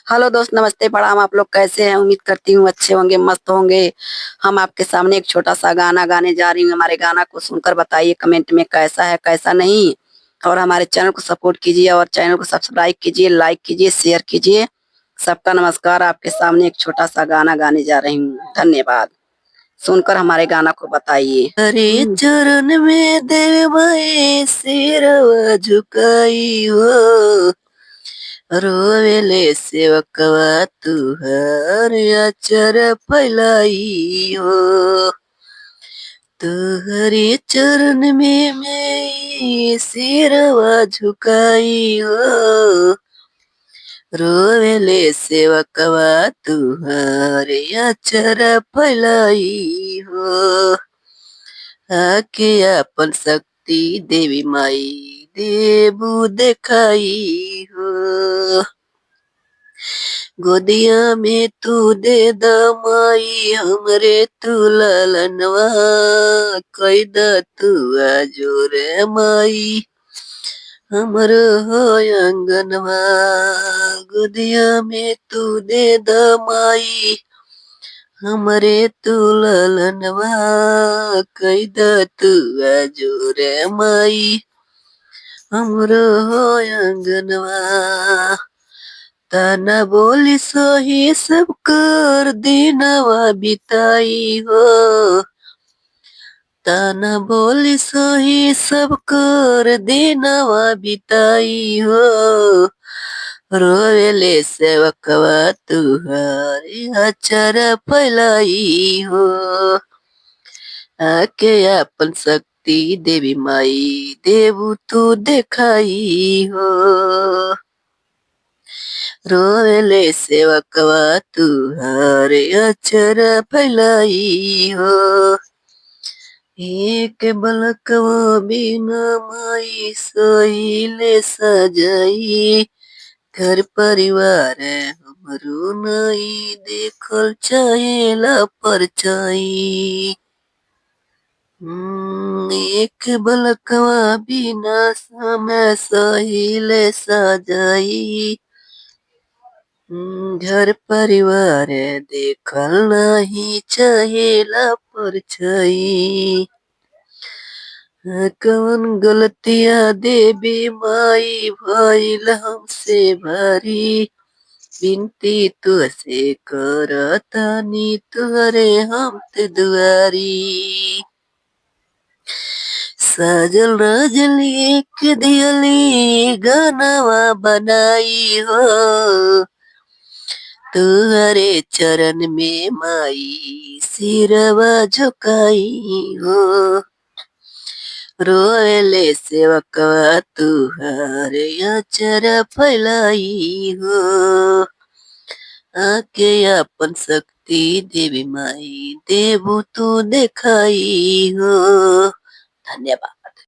Hello दोस्त, नमस्ते, प्रणाम। आप लोग कैसे हैं? उम्मीद करती हूँ अच्छे होंगे, मस्त होंगे। हम आपके सामने एक छोटा सा गाना गाने जा रही हूँ। हमारे गाना को सुनकर बताइए कमेंट में कैसा है कैसा नहीं। और हमारे चैनल को सपोर्ट कीजिए और चैनल को सब्सक्राइब कीजिए, लाइक कीजिए, शेयर कीजिए। सबका नमस्कार। आपके सामने एक छोटा सा गाना गाने जा रही हूँ। धन्यवाद। सुनकर हमारे गाना को बताइए। अरे चरण में देव माए सिरवा झुकाई हो, रोवेले सेवकवा तुहर अचर फैलाई हो। तुहरे चरण में मैं सिरवा झुकाई हो, रोवेले सेवकवा तुहर अचर फैलाई हो। आके अपन शक्ति देवी माई देबू देखाई हो। गोदिया में तू दे दमाई हमरे तू ललनवा, कई द तू आजोरे माई हमर हो अंगनवा। गोदिया में तू दे दमाई हमरे तू ललनवा, कई द तू आजोरे माई हमर हो अंगनवा। तना बोली सोही सब कर दिनवा बिताई हो। तना बोली सोही सब कर दिनवा बिताई हो। रोवेले सेवकवा तुहारे अचर फैलाई हो। आके अपन शक्ति देवी माई देवू तू देखाई हो। रोवेले सेवकवा तुहारे अचर फैलाई हो। एक बलकवा बिना माई सोइले सजाई, घर परिवार हमरो नई देखल चाहेला परछाई। एक बलकवा बिना समय सहिले सजाई, घर परिवार देखल नहीं चाहेला परछाई। कवन गलतिया देवी माई भइल हमसे भारी, बिनती तुझसे करतानी तुहरे हम ते दुआरी। सजल रजल एक दियली गानवा बनाई हो, तुहरे चरण में माई सिरवा झुकाई हो। रोएले सेवकवा तुहरे अचर फैलाई हो। आके अपन शक्ति देवी माई देबू तू देखाई हो। धन्यवाद।